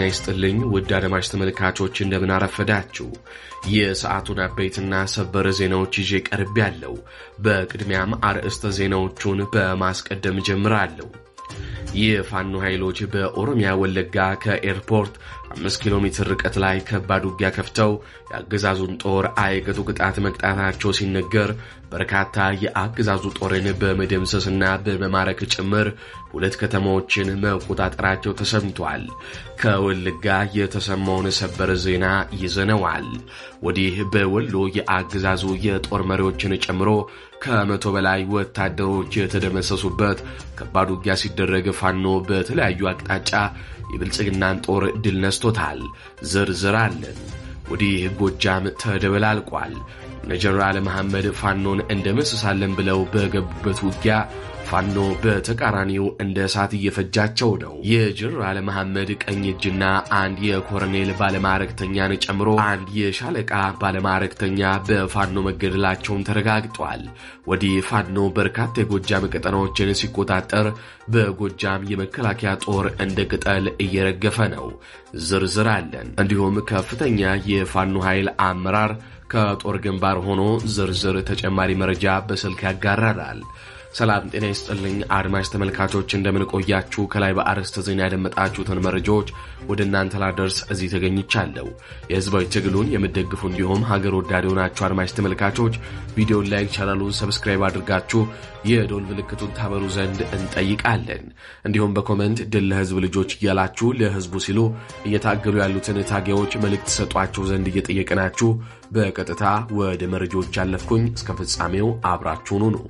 ይስጥልኝ ውድ አድማጭ ተመልካቾች እንደምን አረፈዳችሁ። የሰዓቱን አበይትና ሰበር ዜናዎች ይዤ ቀርቤያለሁ። በቅድሚያም አርዕስተ ዜናዎቹን በማስቀደም ጀምራለሁ። የፋኖ ኃይሎች በኦሮሚያ ወለጋ ከኤርፖርት 5 ኪሎ ሜትር ርቀት ላይ ከባድ ውጊያ ከፍተው የአገዛዙን ጦር አይቀጡ ቅጣት መቅጣታቸው ሲነገር በርካታ የአገዛዙ ጦርን በመደምሰስና በመማረክ ጭምር 2 ከተማዎችን መቆጣጠራቸው ተሰምቷል። ከወለጋ የተሰማውን ሰበር ዜና ይዘነዋል። ወዲህ በወሎ የአገዛዙ የጦር መሪዎችን ጨምሮ ከ100 በላይ ወታደሮች የተደመሰሱበት ከባድ ውጊያ ሲደረግ ፋኖ በተለያዩ አቅጣጫ የብልጽግናን ጦር ድል ነስቶታል። ዝርዝር አለን። ወዲህ ጎጃም ተደበላልቋል። ጀነራል መሐመድ ፋኖን እንደመስሳለን ብለው በገቡበት ውጊያ ፋኖ በተቃራኒው እንደ እሳት እየፈጃቸው ነው። የጀነራል መሐመድ ቀኝ እጅና አንድ የኮሎኔል ባለማዕረግተኛን ጨምሮ አንድ የሻለቃ ባለማዕረግተኛ በፋኖ መገደላቸውን ተረጋግጧል። ወዲህ ፋኖ በርካታ የጎጃም ቀጠናዎችን ሲቆጣጠር በጎጃም የመከላከያ ጦር እንደ ቅጠል እየረገፈ ነው። ዝርዝር አለን። እንዲሁም ከፍተኛ የፋኖ ኃይል አመራር ከጦር ግንባር ሆኖ ዝርዝር ተጨማሪ መረጃ በስልክ ያጋራናል። ሰላም ጤና ይስጥልኝ አድማጭ ተመልካቾች እንደምን ቆያችሁ። ከላይ በአርዕስተ ዜና ያደመጣችሁትን መረጃዎች ወደ እናንተ ላደርስ እዚህ ተገኝቻለሁ። የህዝባዊ ትግሉን የምትደግፉ እንዲሁም ሀገር ወዳድ የሆናችሁ አድማጭ ተመልካቾች ቪዲዮን ላይክ፣ ቻናሉን ሰብስክራይብ አድርጋችሁ የዶል ምልክቱን ታበሩ ዘንድ እንጠይቃለን። እንዲሁም በኮሜንት ድል ለህዝብ ልጆች እያላችሁ ለህዝቡ ሲሉ እየታገሉ ያሉትን ታጋዮች መልእክት ሰጧቸው ዘንድ እየጠየቅናችሁ በቀጥታ ወደ መረጃዎች ያለፍኩኝ። እስከ ፍጻሜው አብራችሁኑ ነው።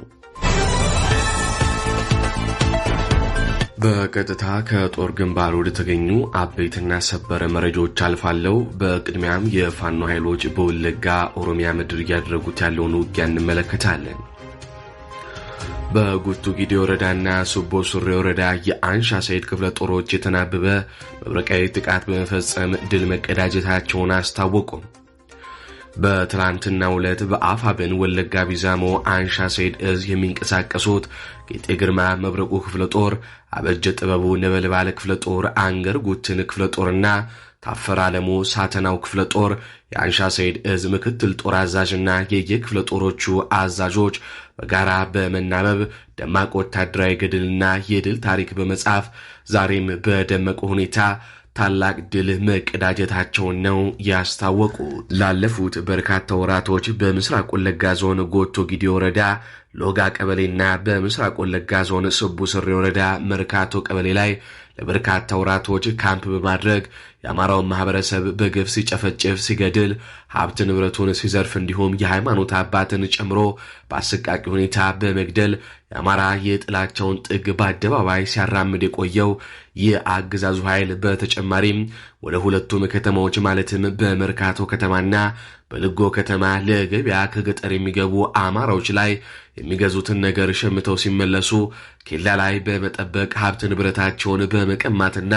በቀጥታ ከጦር ግንባር ወደ ተገኙ አበይትና ሰበር መረጃዎች አልፋለሁ። በቅድሚያም የፋኖ ኃይሎች በወለጋ ኦሮሚያ ምድር እያደረጉት ያለውን ውጊያ እንመለከታለን። በጉቱ ጊዴ ወረዳና ሱቦ ሱሬ ወረዳ የአንሻ ሰይድ ክፍለ ጦሮች የተናበበ መብረቃዊ ጥቃት በመፈጸም ድል መቀዳጀታቸውን አስታወቁ። በትላንትናው ዕለት በአፋብን ወለጋ ቢዛሞ አንሻ ሰይድ እዝ የሚንቀሳቀሱት ጌጤ ግርማ መብረቁ ክፍለ ጦር፣ አበጀ ጥበቡ ነበልባለ ክፍለ ጦር፣ አንገር ጉትን ክፍለ ጦርና ታፈር አለሙ ሳተናው ክፍለ ጦር የአንሻ ሰይድ እዝ ምክትል ጦር አዛዥና የየክፍለ ጦሮቹ አዛዦች በጋራ በመናበብ ደማቅ ወታደራዊ ገድልና የድል ታሪክ በመጻፍ ዛሬም በደመቀ ሁኔታ ታላቅ ድል መቀዳጀታቸውን ነው ያስታወቁት። ላለፉት በርካታ ወራቶች በምስራቅ ወለጋ ዞን ጎቶ ጊዴ ወረዳ ሎጋ ቀበሌና በምስራቅ ወለጋ ዞን ሱቡ ስሬ ወረዳ መርካቶ ቀበሌ ላይ ለበርካታ ወራቶች ካምፕ በማድረግ የአማራውን ማህበረሰብ በግፍ ሲጨፈጭፍ፣ ሲገድል፣ ሀብት ንብረቱን ሲዘርፍ እንዲሁም የሃይማኖት አባትን ጨምሮ በአሰቃቂ ሁኔታ በመግደል የአማራ የጥላቻውን ጥግ በአደባባይ ሲያራምድ የቆየው የአገዛዙ ኃይል በተጨማሪም ወደ ሁለቱም ከተማዎች ማለትም በመርካቶ ከተማና በልጎ ከተማ ለገበያ ከገጠር የሚገቡ አማራዎች ላይ የሚገዙትን ነገር ሸምተው ሲመለሱ ኬላ ላይ በመጠበቅ ሀብት ንብረታቸውን በመቀማትና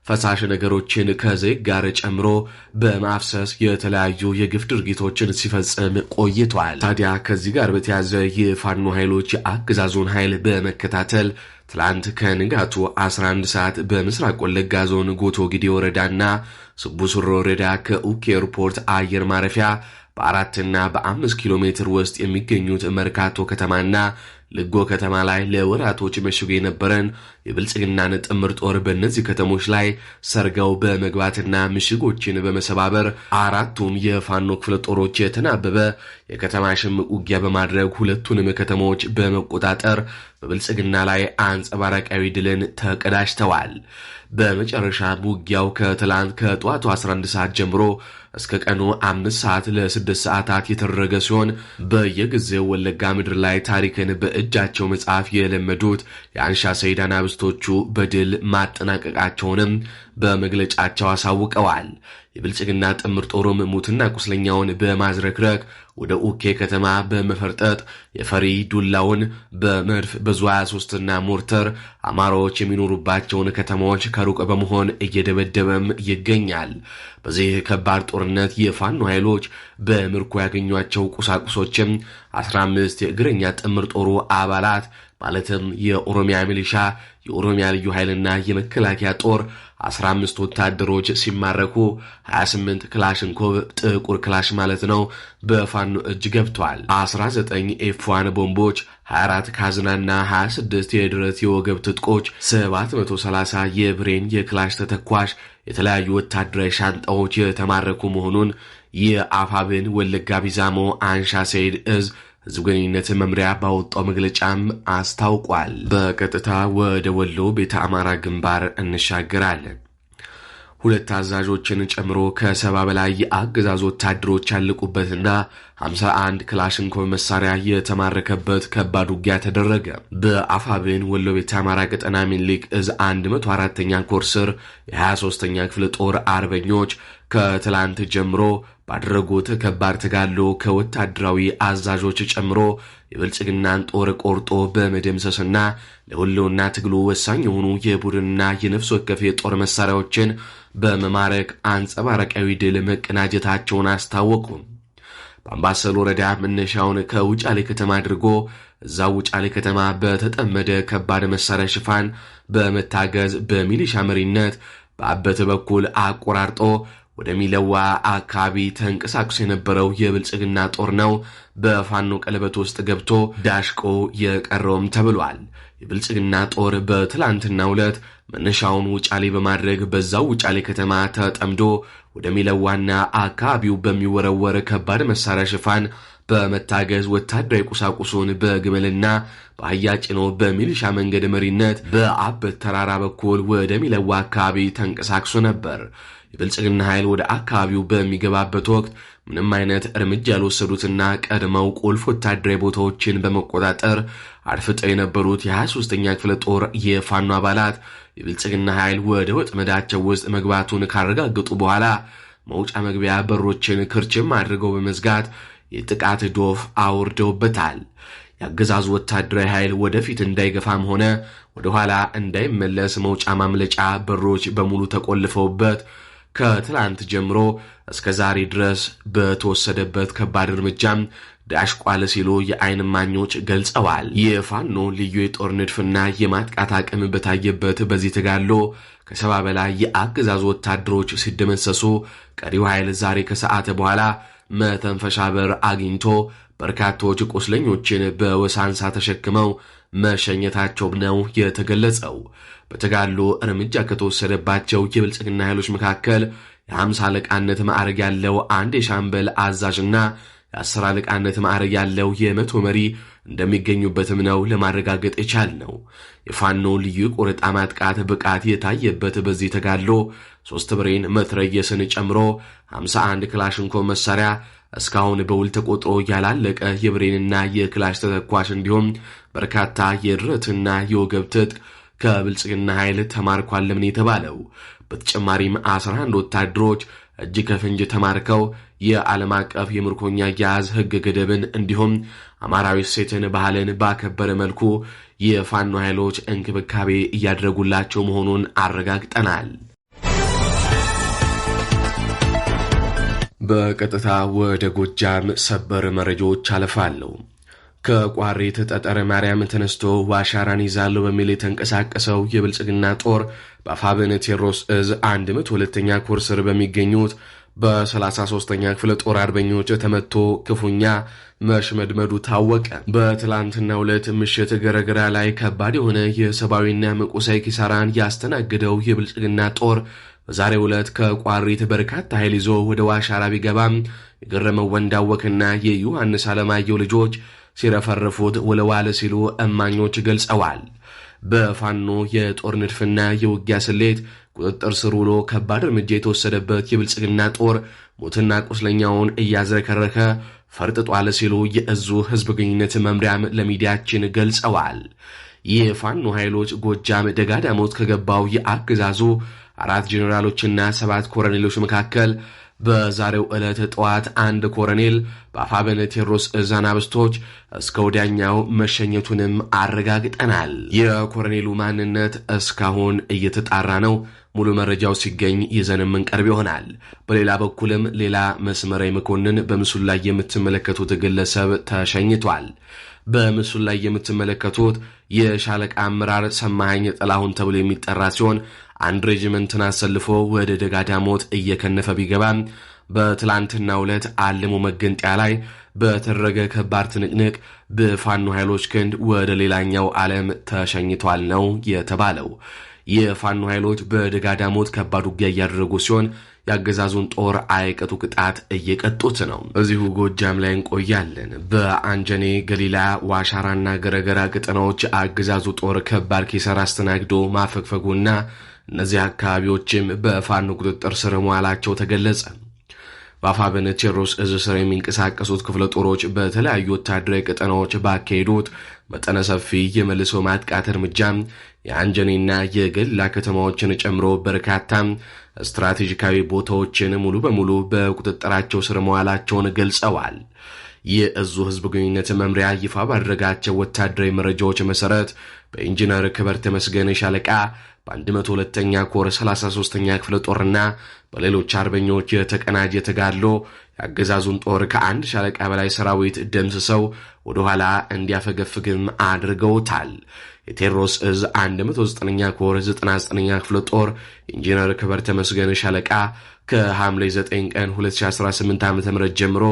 ፈሳሽ ነገሮችን ከዘይት ጋር ጨምሮ በማፍሰስ የተለያዩ የግፍ ድርጊቶችን ሲፈጽም ቆይቷል። ታዲያ ከዚህ ጋር በተያያዘ የፋኖ ኃይሎች የአገዛዙን ኃይል በመከታተል ትላንት ከንጋቱ 11 ሰዓት በምስራቅ ወለጋ ዞን ጎቶ ጊዴ ወረዳና ሱቡ ሱሬ ወረዳ ከኡኬ ኤርፖርት አየር ማረፊያ በ4 እና በ5 ኪሎ ሜትር ውስጥ የሚገኙት መርካቶ ከተማና ልጎ ከተማ ላይ ለወራቶች መሽጎ የነበረን የብልጽግናን ጥምር ጦር በእነዚህ ከተሞች ላይ ሰርገው በመግባትና ምሽጎችን በመሰባበር አራቱም የፋኖ ክፍለ ጦሮች የተናበበ የከተማ ሽምቅ ውጊያ በማድረግ ሁለቱንም ከተሞች በመቆጣጠር በብልጽግና ላይ አንጸባራቃዊ ድልን ተቀዳጅተዋል። በመጨረሻ ውጊያው ከትላንት ከጠዋቱ 11 ሰዓት ጀምሮ እስከ ቀኑ 5 ሰዓት ለ6 ሰዓታት የተደረገ ሲሆን በየጊዜው ወለጋ ምድር ላይ ታሪክን በእጃቸው መጻፍ የለመዱት የአንሻ ሰይድ አናብስቶቹ በድል ማጠናቀቃቸውንም በመግለጫቸው አሳውቀዋል። የብልጽግና ጥምር ጦሩም ሙትና ቁስለኛውን በማዝረክረክ ወደ ኡኬ ከተማ በመፈርጠጥ የፈሪ ዱላውን በመድፍ በዙ 23 እና ሞርተር አማራዎች የሚኖሩባቸውን ከተማዎች ከሩቅ በመሆን እየደበደበም ይገኛል። በዚህ ከባድ ጦርነት የፋኖ ኃይሎች በምርኮ ያገኟቸው ቁሳቁሶችም 15 የእግረኛ ጥምር ጦሩ አባላት ማለትም የኦሮሚያ ሚሊሻ፣ የኦሮሚያ ልዩ ኃይልና የመከላከያ ጦር 15 ወታደሮች ሲማረኩ 28 ክላሽንኮቭ ጥቁር ክላሽ ማለት ነው በፋኖ እጅ ገብቷል። 19 ኤፍ1 ቦምቦች፣ 24 ካዝናና 26 የድረት የወገብ ትጥቆች፣ 730 የብሬን የክላሽ ተተኳሽ፣ የተለያዩ ወታደራዊ ሻንጣዎች የተማረኩ መሆኑን የአፋብን ወለጋ ቢዛሞ አንሻ ሰይድ እዝ ህዝብ ግንኙነት መምሪያ ባወጣው መግለጫም አስታውቋል። በቀጥታ ወደ ወሎ ቤተ አማራ ግንባር እንሻገራለን። ሁለት አዛዦችን ጨምሮ ከ70 በላይ የአገዛዙ ወታደሮች ያለቁበትና 51 ክላሽንኮቭ መሳሪያ የተማረከበት ከባድ ውጊያ ተደረገ። በአፋብን ወሎ ቤተ አማራ ቀጠና ሚኒሊክ እዝ 104ኛ ኮር ስር የ23ኛ ክፍለ ጦር አርበኞች ከትላንት ጀምሮ ባደረጉት ከባድ ተጋድሎ ከወታደራዊ አዛዦች ጨምሮ የብልጽግናን ጦር ቆርጦ በመደምሰስና ለሁሉና ትግሉ ወሳኝ የሆኑ የቡድንና የነፍስ ወከፍ የጦር መሳሪያዎችን በመማረክ አንጸባራቃዊ ድል መቀናጀታቸውን አስታወቁ። በአምባሰል ወረዳ መነሻውን ከውጫሌ ከተማ አድርጎ እዛው ውጫሌ ከተማ በተጠመደ ከባድ መሳሪያ ሽፋን በመታገዝ በሚሊሻ መሪነት በአበት በኩል አቆራርጦ ወደ ሚለዋ አካባቢ ተንቀሳቅሶ የነበረው የብልጽግና ጦር ነው በፋኖ ቀለበት ውስጥ ገብቶ ዳሽቆ የቀረውም ተብሏል። የብልጽግና ጦር በትላንትናው ዕለት መነሻውን ውጫሌ በማድረግ በዛው ውጫሌ ከተማ ተጠምዶ ወደ ሚለዋና አካባቢው በሚወረወር ከባድ መሳሪያ ሽፋን በመታገዝ ወታደራዊ ቁሳቁሱን በግመልና በአህያ ጭኖ በሚሊሻ መንገድ መሪነት በአበት ተራራ በኩል ወደ ሚለዋ አካባቢ ተንቀሳቅሶ ነበር። የብልጽግና ኃይል ወደ አካባቢው በሚገባበት ወቅት ምንም አይነት እርምጃ ያልወሰዱትና ቀድመው ቁልፍ ወታደራዊ ቦታዎችን በመቆጣጠር አድፍጠው የነበሩት የ23ኛ ክፍለ ጦር የፋኖ አባላት የብልጽግና ኃይል ወደ ወጥመዳቸው ውስጥ መግባቱን ካረጋገጡ በኋላ መውጫ መግቢያ በሮችን ክርችም አድርገው በመዝጋት የጥቃት ዶፍ አውርደውበታል። የአገዛዙ ወታደራዊ ኃይል ወደፊት እንዳይገፋም ሆነ ወደ ኋላ እንዳይመለስ መውጫ ማምለጫ በሮች በሙሉ ተቆልፈውበት ከትላንት ጀምሮ እስከ ዛሬ ድረስ በተወሰደበት ከባድ እርምጃም ዳሽቋል ሲሉ የዓይን እማኞች ገልጸዋል። የፋኖ ልዩ የጦር ንድፍና የማጥቃት አቅም በታየበት በዚህ ተጋድሎ ከ70 በላይ የአገዛዙ ወታደሮች ሲደመሰሱ ቀሪው ኃይል ዛሬ ከሰዓት በኋላ መተንፈሻ በር አግኝቶ በርካቶች ቁስለኞችን በወሳንሳ ተሸክመው መሸኘታቸው ነው የተገለጸው። በተጋድሎ እርምጃ ከተወሰደባቸው የብልጽግና ኃይሎች መካከል የ50 አለቃነት ማዕረግ ያለው አንድ የሻምበል አዛዥና የ10 አለቃነት ማዕረግ ያለው የመቶ መሪ እንደሚገኙበትም ነው ለማረጋገጥ የቻልነው። የፋኖ ልዩ ቆረጣ ማጥቃት ብቃት የታየበት በዚህ ተጋድሎ 3 ብሬን መትረየስን ጨምሮ 51 ክላሽንኮቭ መሳሪያ እስካሁን በውል ተቆጥሮ ያላለቀ የብሬንና የክላሽ ተተኳሽ እንዲሁም በርካታ የድረትና የወገብ ትጥቅ ከብልጽግና ኃይል ተማርኳል ለምን የተባለው። በተጨማሪም 11 ወታደሮች እጅ ከፍንጅ ተማርከው የዓለም አቀፍ የምርኮኛ አያያዝ ሕግ ገደብን እንዲሁም አማራዊ ሴትን ባህልን ባከበረ መልኩ የፋኖ ኃይሎች እንክብካቤ እያደረጉላቸው መሆኑን አረጋግጠናል። በቀጥታ ወደ ጎጃም ሰበር መረጃዎች አለፋለሁ። ከቋሪት ጠጠረ ማርያም ተነስቶ ዋሻራን ይዛለው በሚል የተንቀሳቀሰው የብልጽግና ጦር በአፋብን ቴዎድሮስ እዝ 102ኛ ኮር ስር በሚገኙት በ33ኛ ክፍለ ጦር አርበኞች ተመቶ ክፉኛ መሽመድመዱ ታወቀ። በትላንትናው ዕለት ምሽት ገረገራ ላይ ከባድ የሆነ የሰብአዊና ቁሳዊ ኪሳራን ያስተናገደው የብልጽግና ጦር በዛሬው ዕለት ከቋሪት በርካታ ኃይል ይዞ ወደ ዋሻራ ቢገባም የገረመው ወንዳወክና የዮሐንስ አለማየሁ ልጆች ሲረፈርፉት ውለዋል ሲሉ እማኞች ገልጸዋል። በፋኖ የጦር ንድፍና የውጊያ ስሌት ቁጥጥር ስር ውሎ ከባድ እርምጃ የተወሰደበት የብልጽግና ጦር ሞትና ቁስለኛውን እያዝረከረከ ፈርጥጧል ሲሉ የእዙ ህዝብ ግንኙነት መምሪያም ለሚዲያችን ገልጸዋል። የፋኖ ኃይሎች ጎጃም ደጋዳሞት ከገባው የአገዛዙ 4 ጄኔራሎችና 7 ኮሎኔሎች መካከል በዛሬው ዕለት ጠዋት አንድ ኮሎኔል በአፋብን ቴዎድሮስ እዝ አናብስቶች እስከ ወዲያኛው መሸኘቱንም አረጋግጠናል። የኮሎኔሉ ማንነት እስካሁን እየተጣራ ነው። ሙሉ መረጃው ሲገኝ ይዘን የምንቀርብ ይሆናል። በሌላ በኩልም ሌላ መስመራዊ መኮንን በምስሉ ላይ የምትመለከቱት ግለሰብ ተሸኝቷል። በምስሉ ላይ የምትመለከቱት የሻለቃ አመራር ሰማኸኝ ጥላሁን ተብሎ የሚጠራ ሲሆን አንድ ሬጂመንትን አሰልፎ ወደ ደጋዳሞት እየከነፈ ቢገባም በትላንትናው ዕለት አልሞ መገንጠያ ላይ በተደረገ ከባድ ትንቅንቅ በፋኖ ኃይሎች ክንድ ወደ ሌላኛው ዓለም ተሸኝቷል ነው የተባለው። የፋኖ ኃይሎች በደጋዳሞት ከባድ ውጊያ እያደረጉ ሲሆን ያገዛዙን ጦር አይቀጡ ቅጣት እየቀጡት ነው። እዚሁ ጎጃም ላይ እንቆያለን። በአንጀኔ ገሊላ፣ ዋሻራና ገረገራ ቀጠናዎች አገዛዙ ጦር ከባድ ኪሳራ አስተናግዶ ማፈግፈጉና እነዚህ አካባቢዎችም በፋኖ ቁጥጥር ስር መዋላቸው ተገለጸ። በአፋብኃይል ቴዎድሮስ እዝ ስር የሚንቀሳቀሱት ክፍለ ጦሮች በተለያዩ ወታደራዊ ቀጠናዎች ባካሄዱት መጠነ ሰፊ የመልሶ ማጥቃት እርምጃ የአንጀኔና የገሊላ ከተማዎችን ጨምሮ በርካታ ስትራቴጂካዊ ቦታዎችን ሙሉ በሙሉ በቁጥጥራቸው ስር መዋላቸውን ገልጸዋል። የእዙ ህዝብ ግንኙነት መምሪያ ይፋ ባደረጋቸው ወታደራዊ መረጃዎች መሰረት በኢንጂነር ክበር ተመስገን ሻለቃ በ102ኛ ኮር 33ኛ ክፍለ ጦርና በሌሎች አርበኞች የተቀናጀ ተጋድሎ ያገዛዙን ጦር ከአንድ ሻለቃ በላይ ሰራዊት ደምስሰው ወደ ኋላ እንዲያፈገፍግም አድርገውታል። የቴዎድሮስ እዝ 109ኛ ኮር 99ኛ ክፍለ ጦር ኢንጂነር ክበር ተመስገን ሻለቃ ከሐምሌ 9 ቀን 2018 ዓ.ም ጀምሮ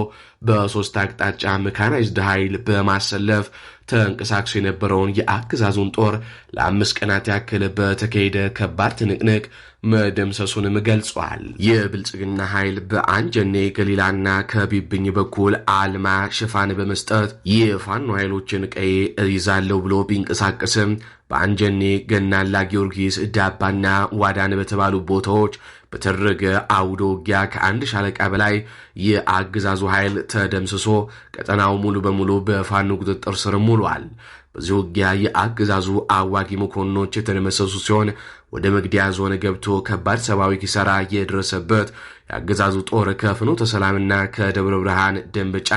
በሶስት አቅጣጫ ሜካናይዝድ ኃይል በማሰለፍ ተንቀሳቅሶ የነበረውን የአገዛዙን ጦር ለ5 ቀናት ያክል በተካሄደ ከባድ ትንቅንቅ መደምሰሱንም ገልጿል። የብልጽግና ኃይል በአንጀኔ ገሊላና ከቢብኝ በኩል አልማ ሽፋን በመስጠት የፋኖ ኃይሎችን ቀይ ይዛለው ብሎ ቢንቀሳቀስም በአንጀኔ ገናላ፣ ጊዮርጊስ፣ ዳባና ዋዳን በተባሉ ቦታዎች በተደረገ አውደ ውጊያ ከአንድ ሻለቃ በላይ የአገዛዙ ኃይል ተደምስሶ ቀጠናው ሙሉ በሙሉ በፋኖ ቁጥጥር ስር ውሏል። በዚህ ውጊያ የአገዛዙ አዋጊ መኮንኖች የተደመሰሱ ሲሆን ወደ መግዲያ ዞን ገብቶ ከባድ ሰብአዊ ኪሳራ የደረሰበት የአገዛዙ ጦር ከፍኖተ ሰላምና ከደብረ ብርሃን ደንበጫ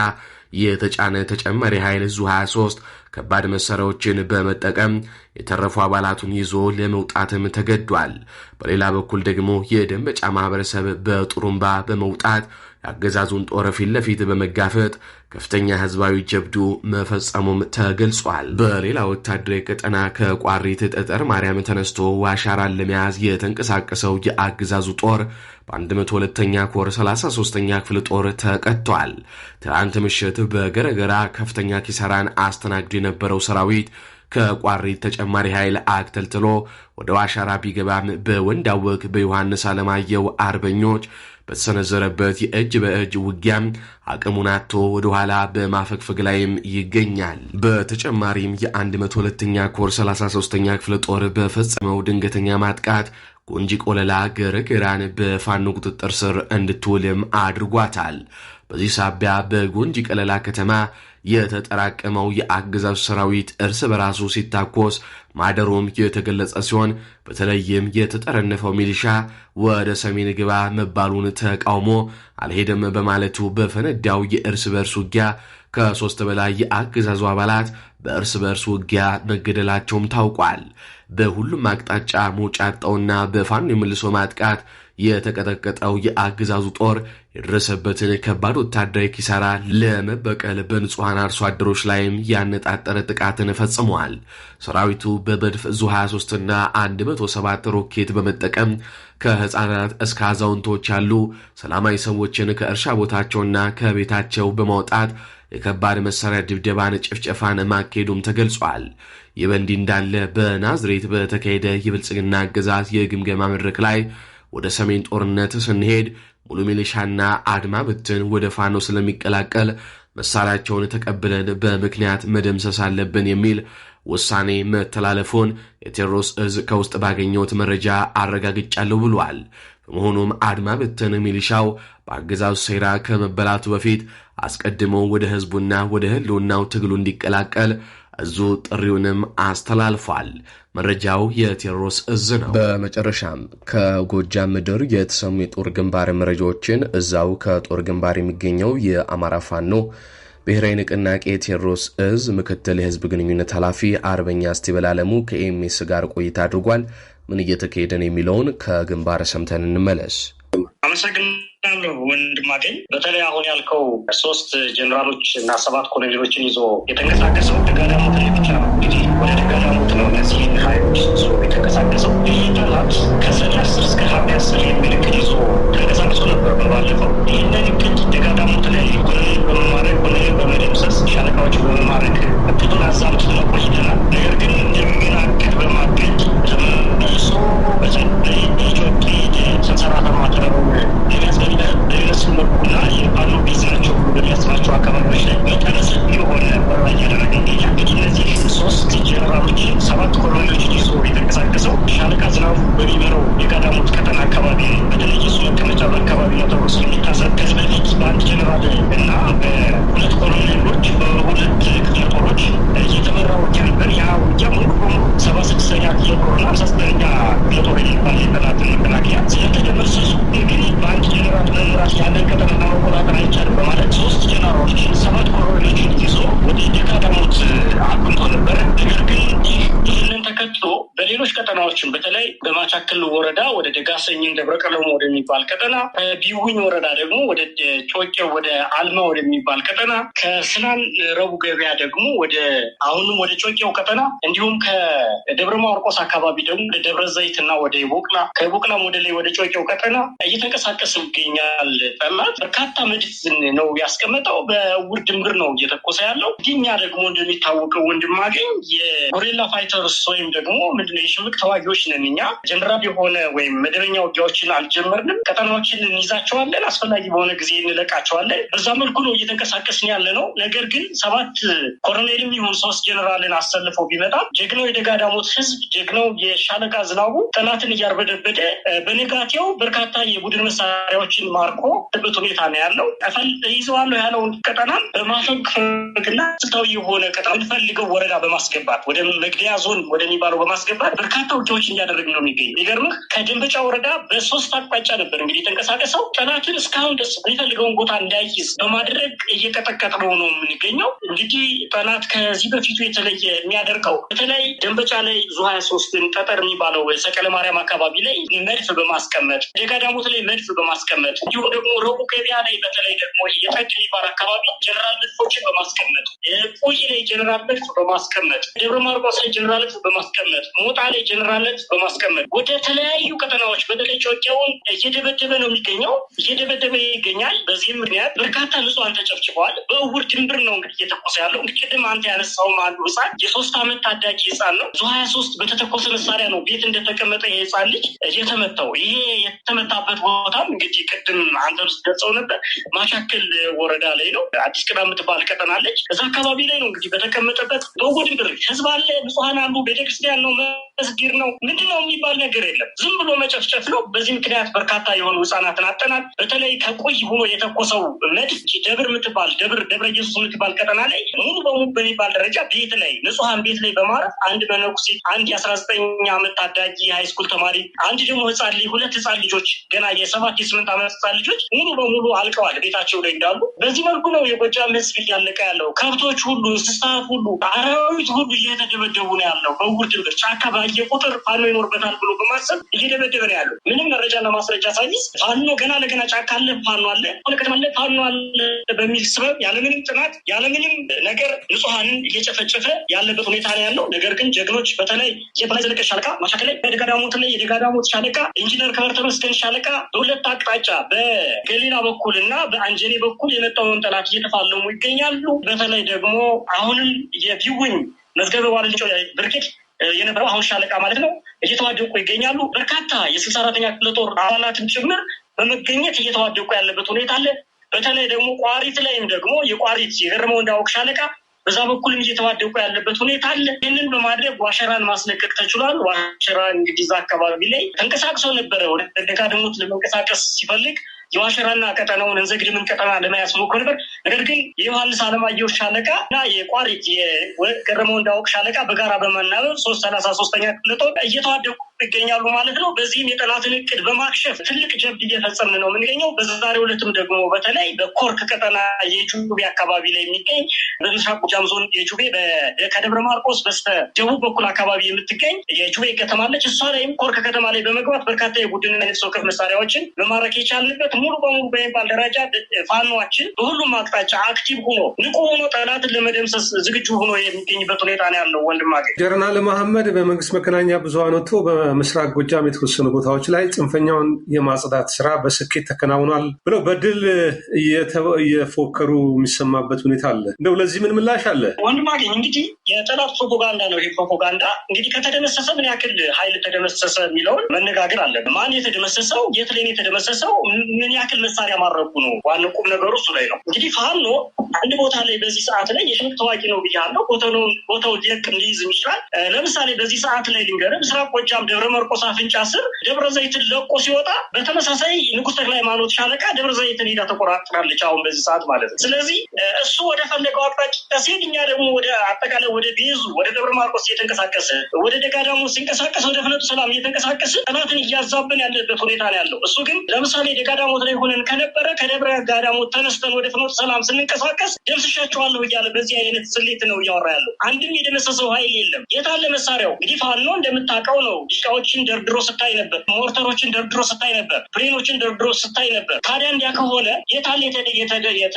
የተጫነ ተጨማሪ ኃይል ዙ 23 ከባድ መሳሪያዎችን በመጠቀም የተረፉ አባላቱን ይዞ ለመውጣትም ተገዷል። በሌላ በኩል ደግሞ የደንበጫ ማህበረሰብ በጥሩምባ በመውጣት ያገዛዙን ጦር ፊት ለፊት በመጋፈጥ ከፍተኛ ህዝባዊ ጀብዱ መፈጸሙም ተገልጿል። በሌላ ወታደራዊ ቀጠና ከቋሪት ጠጠር ማርያም ተነስቶ ዋሻራን ለመያዝ የተንቀሳቀሰው የአገዛዙ ጦር በ102ኛ ኮር 33ኛ ክፍለ ጦር ተቀጥቷል። ትናንት ምሽት በገረገራ ከፍተኛ ኪሳራን አስተናግዶ የነበረው ሰራዊት ከቋሪት ተጨማሪ ኃይል አክተልትሎ ወደ ዋሻራ ቢገባም በወንዳወቅ በዮሐንስ አለማየሁ አርበኞች በተሰነዘረበት የእጅ በእጅ ውጊያም አቅሙን አጥቶ ወደ ኋላ በማፈግፈግ ላይም ይገኛል። በተጨማሪም የ102ኛ ኮር 33ኛ ክፍለ ጦር በፈጸመው ድንገተኛ ማጥቃት ጎንጂ ቆለላ ገረገራን በፋኖ ቁጥጥር ስር እንድትውልም አድርጓታል። በዚህ ሳቢያ በጎንጂ ቀለላ ከተማ የተጠራቀመው የአገዛዙ ሰራዊት እርስ በራሱ ሲታኮስ ማደሩም የተገለጸ ሲሆን በተለይም የተጠረነፈው ሚሊሻ ወደ ሰሜን ግባ መባሉን ተቃውሞ አልሄደም በማለቱ በፈነዳው የእርስ በርስ ውጊያ ከ3 በላይ የአገዛዙ አባላት በእርስ በርስ ውጊያ መገደላቸውም ታውቋል። በሁሉም አቅጣጫ ሞጫጣውና በፋኖ የመልሶ ማጥቃት የተቀጠቀጠው የአገዛዙ ጦር የደረሰበትን ከባድ ወታደራዊ ኪሳራ ለመበቀል በንጹሃን አርሶ አደሮች ላይም ያነጣጠረ ጥቃትን ፈጽመዋል። ሰራዊቱ በመድፍ ዙ 23 እና 107 ሮኬት በመጠቀም ከህፃናት እስከ አዛውንቶች ያሉ ሰላማዊ ሰዎችን ከእርሻ ቦታቸውና ከቤታቸው በማውጣት የከባድ መሳሪያ ድብደባን፣ ጭፍጨፋን ማካሄዱም ተገልጿል። ይህ በእንዲህ እንዳለ በናዝሬት በተካሄደ የብልጽግና አገዛዝ የግምገማ መድረክ ላይ ወደ ሰሜን ጦርነት ስንሄድ ሙሉ ሚሊሻና አድማ ብትን ወደ ፋኖ ስለሚቀላቀል መሳሪያቸውን ተቀብለን በምክንያት መደምሰስ አለብን የሚል ውሳኔ መተላለፉን የቴዎድሮስ እዝ ከውስጥ ባገኘሁት መረጃ አረጋግጫለሁ ብሏል። በመሆኑም አድማ ብትን ሚሊሻው በአገዛዙ ሴራ ከመበላቱ በፊት አስቀድሞ ወደ ህዝቡና ወደ ህልውናው ትግሉ እንዲቀላቀል እዙ ጥሪውንም አስተላልፏል። መረጃው የቴዎድሮስ እዝ ነው። በመጨረሻም ከጎጃም ምድር የተሰሙ የጦር ግንባር መረጃዎችን እዛው ከጦር ግንባር የሚገኘው የአማራ ፋኖ ብሔራዊ ንቅናቄ ቴዎድሮስ እዝ ምክትል የህዝብ ግንኙነት ኃላፊ አርበኛ እስቲበል አለሙ ከኤምኤስ ጋር ቆይታ አድርጓል። ምን እየተካሄደ ነው የሚለውን ከግንባር ሰምተን እንመለስ። አመሰግናለሁ ወንድማገኝ። በተለይ አሁን ያልከው 3 ጀነራሎች እና 7 ኮሎኔሎችን ይዞ የተንቀሳቀሰው ደጋዳሞት ላይ ብቻ ነው። እንግዲህ ወደ ደጋዳሞት ነው እነዚህ ኃይሎች ይዞ የተንቀሳቀሰው። ይህ ጠላት ከሰኔ 10 እስከ ሐምሌ 10 የሚል እቅድ ይዞ ተንቀሳቅሶ ነበር በባለፈው። ይህንን እቅድ ደጋዳሞት ላይ ኮሎኔል በመማረክ ኮሎኔል በመደምሰስ ሻለቃዎች በመማረክ እቅዱን አዛምት ነው ቆይተናል። ነገር ግን እንደገና እቅድ በማቀድ ተመልሶ በተለይ ኢትዮጵያ ሰንሰራተማ ተረሩ የሚያስፈልገው መልኩና የፓኖ ቤዝ ናቸው በሚያስባቸው አካባቢዎች ላይ መጠነ ሰፊ የሆነ ወረራ እያደረገ ይገኛል። እንግዲህ እነዚህ 3 ጀነራሎች 7 ኮሎኔሎችን ይዞ የተንቀሳቀሰው ሻለቃ ዝናቡ በሚመራው የጋዳሞት ቀጠና አካባቢ በተለይ እሱ መቀመጫ በአካባቢ ነው ተብሎ ስለሚታሰብ ከዚህ በፊት በአንድ ጀነራል እና በ2 ኮሎኔሎች በ2 ክፍለ ጦሮች እየተመራ ውጊያ ነበር። ያ ውጊያ ሙሉ በሙሉ 76ኛ ክፍለ ጦርና 59ኛ ክፍለ ጦር የሚባል የጠላትን መከላከያ ስለተደመሰሱ ግን በአንድ ጀነራል መምራት ያለን ቀጠና መቆጣጠር አይቻልም በማለት 3 ጀነራሎች 7 ኮሎኔሎችን ይዞ ወደ ደጋዳሞት አቅንቶ ነበረ። ነገር ግን ይህንን ተከትሎ በሌሎች ቀጠናዎችም በተለይ በማቻከል ወረዳ ወደ ደጋሰኝን ደብረቀለሙ ወደሚባል ቀጠና፣ ቢውኝ ወረዳ ደግሞ ወደ ጮቄ ወደ አልማ ወደሚባል ቀጠና፣ ከስናን ረቡ ገበያ ደግሞ አሁንም ወደ ጮቄው ቀጠና እንዲሁም ከደብረ ማርቆስ አካባቢ ደግሞ ወደ ደብረ ዘይትና ወደ ቦቅላ ከቦቅላም ወደ ላይ ወደ ጮቄው ቀጠና እየተንቀሳቀሰ ይገኛል። ጠላት በርካታ መድፍ ነው ያስቀመጠው። በውር ድምር ነው እየተኮሰ ያለው። እኛ ደግሞ እንደሚታወቀው ወንድማገኝ የጎሪላ ፋይተርስ ወይም ደግሞ ምንድነው የሽምቅ ተዋጊዎች ነን። እኛ ጀነራል የሆነ ወይም መደበኛ ውጊያዎችን አልጀመርንም። ቀጠናዎችን እንይዛቸዋለን፣ አስፈላጊ በሆነ ጊዜ እንለቃቸዋለን። በዛ መልኩ ነው እየተንቀሳቀስን ያለ ነው። ነገር ግን 7 ኮሎኔልም ይሁን 3 ጀነራልን አሰልፈው ቢመጣ ጀግናው የደጋዳሞት ህዝብ ጀግናው የሻለቃ ዝናቡ ጠላትን እያርበደበደ በነጋቴው በርካታ የቡድን መሳሪያዎችን ማርኮ በበት ሁኔታ ነው ያለው። ይዘዋለሁ ያለውን ቀጠና በማፈግፈግና ስልታዊ የሆነ ቀጠና ፈልገው ወረዳ በማስገባት ወደ መግደያ ዞን ወደሚባለው በማስገባት በርካታ ውጊያዎችን እያደረግን ነው የሚገኘው። ይገርምህ ከደንበጫ ወረዳ በ3 አቅጣጫ ነበር እንግዲህ የተንቀሳቀሰው። ጠላትን እስካሁን ድረስ የሚፈልገውን ቦታ እንዳይይዝ በማድረግ እየቀጠቀጥነው ነው የምንገኘው። እንግዲህ ጠላት ከዚህ በፊቱ የተለየ የሚያደርገው በተለይ ደንበጫ ላይ ዙ 23ን ጠጠር የሚባለው ሰቀለ ማርያም አካባቢ ላይ መድፍ በማስቀመጥ ደጋዳሞት ላይ መድፍ በማስቀመጥ እንዲሁም ደግሞ ረቡ ገበያ ላይ በተለይ ደግሞ የጠቅ የሚባል አካባቢ ጀነራል መድፎችን በማስቀመጥ ቆይ ላይ ጀነራል መድፍ በማስቀመጥ ደብረ ማርቆስ ላይ ጀነራል መድፍ በማስቀመጥ ሞጣ ላይ ጀነራል መድፍ በማስቀመጥ ወደ ተለያዩ ቀጠናዎች በተለይ ጮቄውን እየደበደበ ነው የሚገኘው፣ እየደበደበ ይገኛል። በዚህም ምክንያት በርካታ ንጹሃን ተጨፍጭፈዋል። በእውር ድንብር ነው እንግዲህ እየተኮሰ ያለው። እንግዲህ ቅድም አንተ ያነሳውም አንዱ ህፃን የ3 ዓመት ታዳጊ ህፃን ነው። ዙ 23 በተተኮሰ መሳሪያ ነው ቤት እንደተቀመጠ የህፃን ልጅ የተመታው። ይሄ የተመታበት ቦታም እንግዲህ ቅድም አንተም ስትገልጸው ነበር ማቻከል ወረዳ ላይ ነው። አዲስ ቅዳም የምትባል ቀጠና አለች። እዛ አካባቢ ላይ ነው እንግዲህ በተቀመጠበት በእውር ድንብር ህዝብ አለ፣ ንጹሃን አሉ፣ ቤተክርስቲያን ነው፣ መስጊድ ነው፣ ምንድነው የሚባል ነገር የለም። ዝም ብሎ መጨፍጨፍ ነው። በዚህ ምክንያት በርካታ የሆኑ ህፃናትን አጠናል። በተለይ ከቆይ ሆኖ የተኮሰው መድፍ ደብር የምትባል ደብረ ኢየሱስ የምትባል ቀጠና ላይ ሙሉ በሙሉ በሚባል ደረጃ ቤት ላይ ንጹሃን ቤት ላይ በማረፍ አንድ መነኩሴ፣ አንድ የ19 ዓመት ታዳጊ ሃይስኩል ተማሪ፣ አንድ ደግሞ ህፃን ልጅ፣ 2 ህፃን ልጆች ገና የ7 የ8 ዓመት ህፃን ልጆች ሙሉ በሙሉ አልቀዋል ቤታቸው ላይ እንዳሉ። በዚህ መልኩ ነው የጎጃም ህዝብ እያለቀ ያለው። ከብቶች ሁሉ፣ እንስሳት ሁሉ፣ አራዊት ሁሉ እየተደበደቡ ነው ያለው። በእውር ድንብር ጫካ ባየ ቁጥር ፋኖ ይኖርበታል ብሎ በማሰብ እየደበደበ ነው ያለው። ምንም መረጃና ማስረጃ ሳይዝ ፋኖ ገና ለገና ጫካ አለ፣ ፋኖ አለ፣ ከተማለ ፋኖ አለ በሚል ስበብ ያለምንም ጥናት ያለምንም ነገር ንጹሃንን እየጨፈጨፈ ያለበት ሁኔታ ነው ያለው። ነገር ግን ጀግኖች በተለይ የበላይ ዘለቀ ሻለቃ ማቻከል ላይ በደጋዳሞት ላይ የደጋዳሞት ሻለቃ ኢንጂነር ከበር ተመስገን ሻለቃ በ2 አቅጣጫ በገሊላ በኩል እና በአንጀኔ በኩል የመጣውን ጠላት እየተፋለሙ ይገኛሉ። በተለይ ደግሞ አሁንም የቢውኝ መዝገበ ዋልንጮ ብርጌድ የነበረው አሁን ሻለቃ ማለት ነው እየተዋደቁ ይገኛሉ። በርካታ የ64ኛ ክፍለ ጦር አባላትን ጭምር በመገኘት እየተዋደቁ ያለበት ሁኔታ አለ። በተለይ ደግሞ ቋሪት ላይም ደግሞ የቋሪት የገረመው እንዳውቅ ሻለቃ በዛ በኩልም እየተዋደቁ ያለበት ሁኔታ አለ። ይህንን በማድረግ ዋሸራን ማስለቀቅ ተችሏል። ዋሸራ እንግዲህ እዛ አካባቢ ላይ ተንቀሳቅሰው ነበረ ወደ ደጋዳሞት ለመንቀሳቀስ ሲፈልግ የዋሸራና ቀጠናውን እንዘግድምን ቀጠና ለመያዝ ሞክሮ ነበር። ነገር ግን የዮሐንስ አለማየሁ ሻለቃ እና የቋሪት የገረመው እንዳውቅ ሻለቃ በጋራ በመናበብ 333ኛ ክፍለ ጦር እየተዋደቁ ይገኛሉ ማለት ነው። በዚህም የጠላትን እቅድ በማክሸፍ ትልቅ ጀብድ እየፈጸምን ነው የምንገኘው። በዛሬው ዕለትም ደግሞ በተለይ በኮርክ ቀጠና የጁቤ አካባቢ ላይ የሚገኝ በምስራቅ ጎጃም ዞን የጁቤ ከደብረ ማርቆስ በስተ ደቡብ በኩል አካባቢ የምትገኝ የጁቤ ከተማ አለች። እሷ ላይም ኮርክ ከተማ ላይ በመግባት በርካታ የቡድንና የነፍስ ወከፍ መሳሪያዎችን በማረክ የቻልንበት ሙሉ በሙሉ በሚባል ደረጃ ፋኖችን በሁሉም አቅጣጫ አክቲቭ ሆኖ ንቁ ሆኖ ጠላትን ለመደምሰስ ዝግጁ ሆኖ የሚገኝበት ሁኔታ ነው ያለው። ወንድማገኝ ጀነራል መሐመድ በመንግስት መገናኛ ብዙሃን ወጥቶ በምስራቅ ጎጃም የተወሰኑ ቦታዎች ላይ ጽንፈኛውን የማጽዳት ስራ በስኬት ተከናውኗል ብለው በድል እየፎከሩ የሚሰማበት ሁኔታ አለ። እንደው ለዚህ ምን ምላሽ አለ? ወንድማገኝ እንግዲህ የጠላት ፕሮፓጋንዳ ነው። ይህ ፕሮፓጋንዳ እንግዲህ ከተደመሰሰ ምን ያክል ኃይል ተደመሰሰ የሚለውን መነጋገር አለብን። ማን የተደመሰሰው፣ የት ላይ የተደመሰሰው፣ ምን ያክል መሳሪያ ማረኩ ነው ዋናው ቁም ነገሩ እሱ ላይ ነው። እንግዲህ ፋኖ አንድ ቦታ ላይ በዚህ ሰዓት ላይ የሽምቅ ተዋጊ ነው ብያለሁ። ቦታው ሊለቅም ሊይዝም ይችላል። ለምሳሌ በዚህ ሰዓት ላይ ልንገርህ፣ ምስራቅ ጎጃም ደብረ ማርቆስ አፍንጫ ስር ደብረ ዘይትን ለቆ ሲወጣ በተመሳሳይ ንጉሥ ተክለ ሃይማኖት ሻለቃ ደብረ ዘይትን ሄዳ ተቆራጥራለች አሁን በዚህ ሰዓት ማለት ነው። ስለዚህ እሱ ወደ ፈለገው አቅጣጫ ሲሄድ እኛ ደግሞ ወደ አጠቃላይ ወደ ቤዙ ወደ ደብረ ማርቆስ እየተንቀሳቀሰ ወደ ደጋዳሙ ሲንቀሳቀስ ወደ ፍኖተ ሰላም እየተንቀሳቀስ ጠላትን እያዛብን ያለበት ሁኔታ ነው ያለው። እሱ ግን ለምሳሌ ደጋዳሞት ላይ ሆነን ከነበረ ከደብረ ጋዳሞት ተነስተን ወደ ፍኖተ ሰላም ስንንቀሳቀስ ደምስሻቸዋለሁ እያለ በዚህ አይነት ስሌት ነው እያወራ ያለው። አንድም የደመሰሰው ኃይል የለም። የታለ መሳሪያው? እንግዲህ ፋኖ እንደምታውቀው ነው። ዲሽቃዎችን ደርድሮ ስታይ ነበር፣ ሞርተሮችን ደርድሮ ስታይ ነበር፣ ብሬኖችን ደርድሮ ስታይ ነበር። ታዲያ እንዲያ ከሆነ የታለ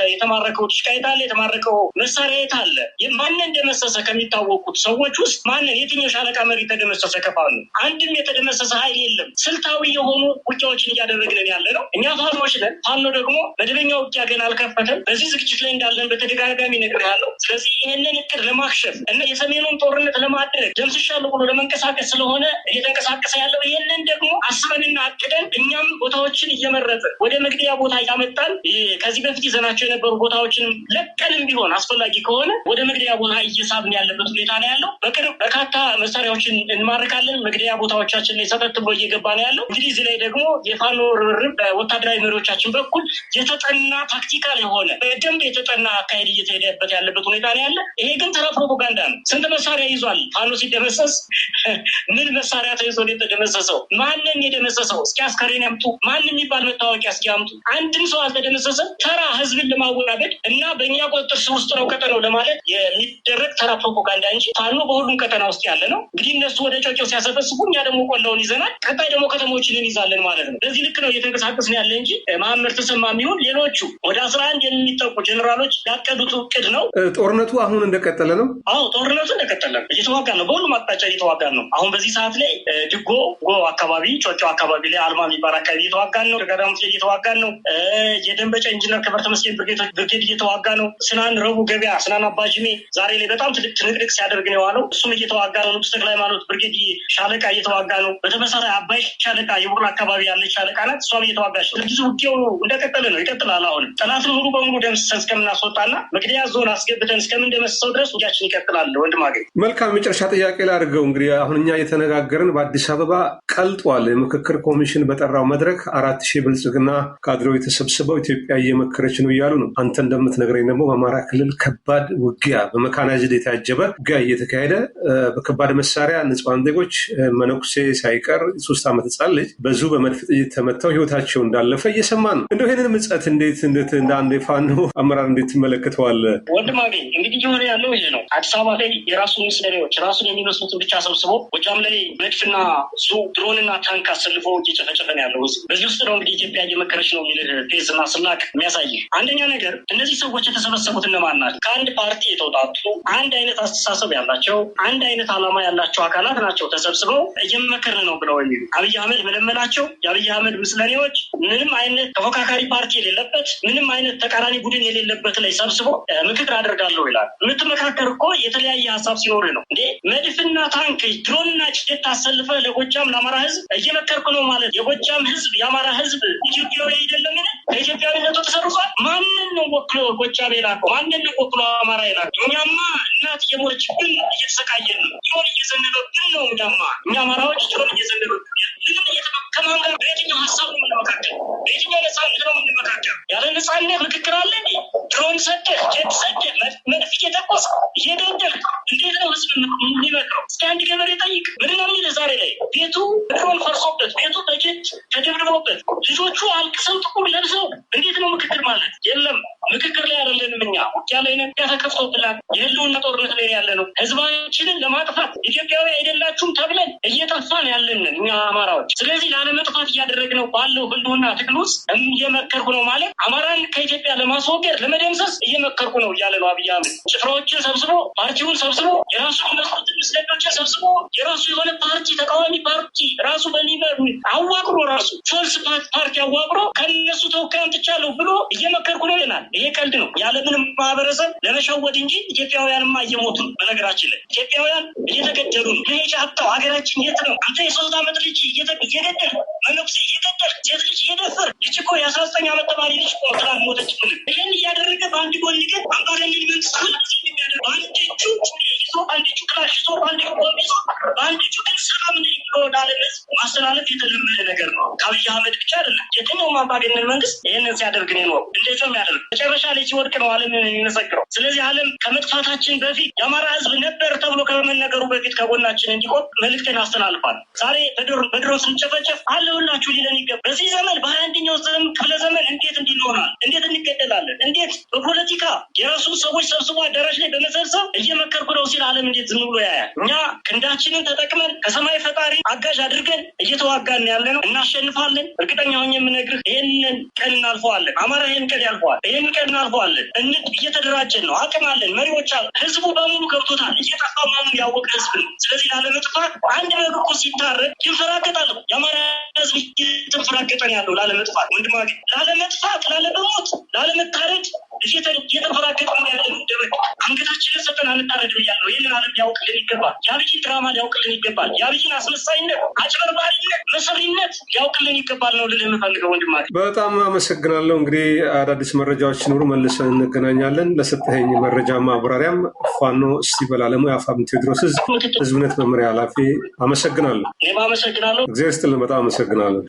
የተማረከው ዲሽቃ? የታለ የተማረከው መሳሪያ? የታለ? ማንን እንደመሰሰ ከሚታወቁት ሰዎች ውስጥ ማንን የትኛው ሻለቃ መሪ ተደመሰሰ? ከፋኖ አንድም የተደመሰሰ ኃይል የለም። ስልታዊ የሆኑ ውጊያዎችን እያደረግን ያለ ነው። እኛ ፋኖች ነን። ፋኖ ደግሞ መደበኛ ውጊያ ገና አልከፈተም። በዚህ ዝግጅት ላይ እንዳለን በተደጋጋሚ ነግሬሃለሁ። ስለዚህ ይህንን እቅድ ለማክሸፍ እና የሰሜኑን ጦርነት ለማድረግ ደምስሻለሁ ብሎ ለመንቀሳቀስ ስለሆነ እየተንቀሳቀሰ ያለው። ይህንን ደግሞ አስበንና አቅደን እኛም ቦታዎችን እየመረጥን ወደ መግደያ ቦታ እያመጣን ከዚህ በፊት ይዘናቸው የነበሩ ቦታዎችንም ለቀንም ቢሆን አስፈላጊ ከሆነ ወደ መግደያ ቦታ እየሳብን ያለበት ሁኔታ ነው ያለው። በቅርብ በርካታ መሳሪያዎችን እንማርካለን። መግደያ ቦታዎቻችን ላይ ሰተት ብሎ እየገባ ነው ያለው። እንግዲህ እዚህ ላይ ደግሞ የፋኖ ርብርብ በወታደራዊ መሪዎቻችን በኩል የተጠና ታክቲካል የሆነ በደንብ የተጠና አካሄድ እየተሄደበት ያለበት ሁኔታ ነው ያለ። ይሄ ግን ተራ ፕሮፓጋንዳ ነው። ስንት መሳሪያ ይዟል ፋኖ ሲደመሰስ? ምን መሳሪያ ተይዞ የተደመሰሰው? ማንን የደመሰሰው? እስኪ አስከሬን ያምጡ። ማን የሚባል መታወቂያ እስኪ ያምጡ። አንድም ሰው አልተደመሰሰም። ተራ ህዝብን ለማወናበድ እና በእኛ ቁጥጥር ስር ውስጥ ነው ቀጠናው ለማለት የሚደረግ ተራ ፕሮፓጋንዳ እንጂ ፋኖ በሁሉም ቀጠና ውስጥ ያለ ነው። እንግዲህ እነሱ ወደ ጮቄው ሲያሰፈስፉ እኛ ደግሞ ቆላውን ይዘናል። ቀጣይ ደግሞ ከተሞችን እንይዛለን ማለት ነው። በዚህ ልክ ነው እየተንቀሳቀስን ያለ እንጂ መሐመድ ተሰማ የሚሆን ሌሎቹ ወደ 11 የሚጠቁ ጀነራሎች ያቀዱት እቅድ ነው። ጦርነቱ አሁን እንደቀጠለ ነው። አዎ ጦርነቱ እንደቀጠለ ነው። እየተዋጋን ነው። በሁሉም አቅጣጫ እየተዋጋን ነው። አሁን በዚህ ሰዓት ላይ ድጎ አካባቢ፣ ጮቄው አካባቢ ላይ አልማ የሚባል አካባቢ እየተዋጋን ነው። ደጋዳሞት ላይ እየተዋጋን ነው። የደንበጫ ኢንጂነር ክብር ተመስገን ብርጌድ እየተዋጋ ነው። ስናን ረቡ ገበያ፣ ስናን አባጅሜ ዛሬ ላይ በጣም ትልቅ ትንቅንቅ ሲያደርግ ነው የዋለው። እሱም እየተዋጋ ነው። ንጉሥ ተክለ ሃይማኖት ብርጌድ ሻለቃ እየተዋጋ ነው። በተመሳሳይ አባይ ሻለቃ የቡርላ አካባቢ ያለች ሻለቃ ናት። እሷም እየተዋጋች ነው። ብዙ ውጊያው እንደቀጠለ ነው፣ ይቀጥላል። አሁን ጠላትን ሙሉ በሙሉ ደምስሰን እስከምናስወጣና መግደያ ዞን አስገብተን እስከምንደመስሰው ድረስ ውጊያችን ይቀጥላል። ወንድም አገኝ መልካም። መጨረሻ ጥያቄ ላድርገው። እንግዲህ አሁን እኛ የተነጋገርን በአዲስ አበባ ቀልጧል። የምክክር ኮሚሽን በጠራው መድረክ 4000 ብልጽግና ካድሬዎች ተሰብስበው ኢትዮጵያ እየመከረች ነው እያሉ ነው። አንተ እንደምትነግረኝ ደግሞ በአማራ ክልል ከባድ ውጊያ በመካናይዝድ የታጀበ ውጊያ እየተካሄደ በከባድ መሳሪያ ንጹሃን ዜጎች መነኩሴ ሳይቀር 3 ዓመት ህጻን ልጅ በዙ በመድፍ ጥይት ተመተው ህይወታቸው እንዳለፈ እየሰማ ነው። እንደው ይሄንን ምጸት እንዴት እንደ አንድ ፋኖ አመራር እንዴት ትመለከተዋለህ? ወንድም አገኝ እንግዲህ የሆነ ያለው ይሄ ነው። አዲስ አበባ ላይ የራሱን ምስለኔዎች ራሱን የሚመስሉትን ብቻ ሰብስቦ ጎጃም ላይ መድፍና ሱ ድሮንና ታንክ አሰልፎ እየጨፈጨፈ ነው ያለው። በዚህ ውስጥ ነው እንግዲህ ኢትዮጵያ እየመከረች ነው የሚል ፌዝና ስላቅ የሚያሳይ። አንደኛ ነገር እነዚህ ሰዎች የተሰበሰቡት እነማን ናቸው? ከአንድ ፓርቲ የተውጣጡ አንድ አይነት አስተሳሰብ ያላቸው አንድ አይነት ዓላማ ያላቸው አካላት ናቸው ተሰብስበው እየመከርን ነው ብለው የሚሉ። አብይ አህመድ መለመላቸው የአብይ አህመድ ምስለኔዎች ምንም አይነት ተፎካካሪ ፓርቲ የሌለበት ምንም አይነት ተቃራኒ ቡድን የሌለበት ላይ ሰብስቦ ምክክር አደርጋለሁ ይላል። የምትመካከር እኮ የተለያየ ሀሳብ ሲኖር ነው እንዴ? መድፍና ታንክ ድሮንና ጭት አሰልፈ ለጎጃም ለአማራ ህዝብ እየመከርኩ ነው ማለት የጎጃም ህዝብ የአማራ ህዝብ ኢትዮጵያዊ አይደለምን? ከኢትዮጵያዊነቱ ተሰርዟል። ማንን ነው ወክሎ ጎጃም የላከው? ማንን ነው ወክሎ አማራ የላከው? እኛማ እናት የሞችብን እየተሰቃየን ነው። ድሮን እየዘነበብን ነው። እኛ አማራዎች ድሮን እየዘነበብን ከማን ጋር በየትኛው ሀሳብ ነው የምንመካከል? በየትኛው ነፃነት ነው የምንመካከል? ያለ ነፃነት ምክክር አለ? ድሮን ሰደህ ጀት ሰደህ መድፍ እየተኮስ እየገደልክ እንዴት ነው ህዝብ የሚመክረው? እስኪ አንድ ገበሬ ጠይቅ። ምንድን ነው የሚልህ? ዛሬ ላይ ቤቱ ድሮን ፈርሶበት፣ ቤቱ በጀት ተደብድቦበት፣ ልጆቹ አልቅሰው ጥቁር ለብሰው እንዴት ነው ምክክር ማለት? የለም ምክክር ላይ አይደለንም እኛ። ውጊያ ላይ ነን። ተከፍቶብናል። የህልውና ጦርነት ላይ ያለ ነው። ህዝባችንን ለማጥፋት ኢትዮጵያዊ አይደላችሁም ተብለን እየጠፋን ያለንን እኛ አማራዎች። ስለዚህ ላለመጥፋት እያደረግነው ባለው ህልውና ትግል ውስጥ እየመከርኩ ነው ማለት አማራን ከኢትዮጵያ ለማስወገድ ለመደምሰስ እየመከርኩ ነው እያለ ነው አብይ አህመድ። ጭፍራዎችን ሰብስቦ ፓርቲውን ሰብስቦ የራሱ መስሎችን ሰብስቦ የራሱ የሆነ ፓርቲ ተቃዋሚ ፓርቲ ራሱ በሚመሩ አዋቅሮ ራሱ ፎልስ ፓርቲ አዋቅሮ ከነሱ ተወካይ አምጥቻለሁ ብሎ እየመከርኩ ነው ይላል። ይሄ ቀልድ ነው። ያለምንም ማህበረሰብ ለመሸወድ እንጂ ኢትዮጵያውያንማ እየሞቱ ነው። በነገራችን ላይ ኢትዮጵያውያን እየተገደሉ ነው። መሄጃ አጥተው ሀገራችን የት ነው? አንተ የ3 ዓመት ልጅ እየገደል መነኩሴ እየገደል ሴት ልጅ እየደፈር ልጅ እኮ የ19 ዓመት ተማሪ ልጅ እኮ ትላል ሞተች። ይህን እያደረገ በአንድ ጎን ግን አምባገነን መንግስት የሚያደርግ በአንድ እጁ ይዞ በአንድ እጁ ክላሽ ይዞ በአንድ እጁ ቦምብ ይዞ በአንድ እጁ ግን ሰላም ብሎ ዳለነት ማስተላለፍ የተለመደ ነገር ነው። ከአብይ አህመድ ብቻ አይደለም። የትኛውም አምባገነን መንግስት ይህንን ሲያደርግ ነው የኖረው። እንዴት ነው የሚያደርግ? መጨረሻ ላይ ሲወድቅ ነው ዓለም የሚመሰክረው። ስለዚህ ዓለም ከመጥፋታችን በፊት የአማራ ህዝብ ነበር ተብሎ ከመነገሩ በፊት ከጎናችን እንዲቆም መልዕክትን አስተላልፋል። ዛሬ በድሮን ስንጨፈጨፍ አለሁላችሁ ሊለን ይገባል። በዚህ ዘመን በ21ኛው ክፍለ ዘመን እንዴት እንዲሆናል? እንዴት እንገደላለን? እንዴት በፖለቲካ የራሱ ሰዎች ሰብስቦ አዳራሽ ላይ በመሰብሰብ እየመከርኩ ነው ሲል ዓለም እንዴት ዝም ብሎ ያያል? እኛ ክንዳችንን ተጠቅመን ከሰማይ ፈጣሪ አጋዥ አድርገን እየተዋጋን ያለ ነው። እናሸንፋለን። እርግጠኛ ሆኜ የምነግርህ ይህንን ቀን እናልፈዋለን። አማራ ይህን ቀን ያልፈዋል። ይህን ቀን እናልፈዋለን። እየተደራጀን ነው። አቅም አለን። መሪዎች አሉ። ህዝቡ በሙሉ ገብቶታል። እየጠፋ መሆኑን ያወቀ ህዝብ ነው። ስለዚህ ላለመጥፋት አንድ በግ እኮ ሲታረድ ይንፈራገጣል። የአማራ ህዝብ እየተንፈራገጠን ያለው ላለመጥፋት ወንድማ ላለመጥፋት፣ ላለመሞት፣ ላለመታረድ እየተንፈራገጠ ነው ያለ ደበቅ አንገታችንን ሰጠን አንታረድ ብያለሁ። ይህንን ዓለም ሊያውቅልን ይገባል። የአብይን ድራማ ሊያውቅልን ይገባል። የአብይን አስመሳይነት፣ አጭበርባሪነት፣ መሰሪነት ሊያውቅልን ይገባል ነው ልል የምፈልገው ወንድማ። በጣም አመሰግናለሁ። እንግዲህ አዳዲስ መረጃዎች ሲኖሩ መልሰን እንገናኛለን። ለሰጠኸኝ መረጃ ማብራሪያም ፋኖ እስቲበል አለሙ የአፋብኃይል ቴዎድሮስ ህዝብነት መምሪያ ኃላፊ አመሰግናለሁ። እኔም አመሰግናለሁ። እግዚአብሔር ይስጥልን። በጣም አመሰግናለሁ።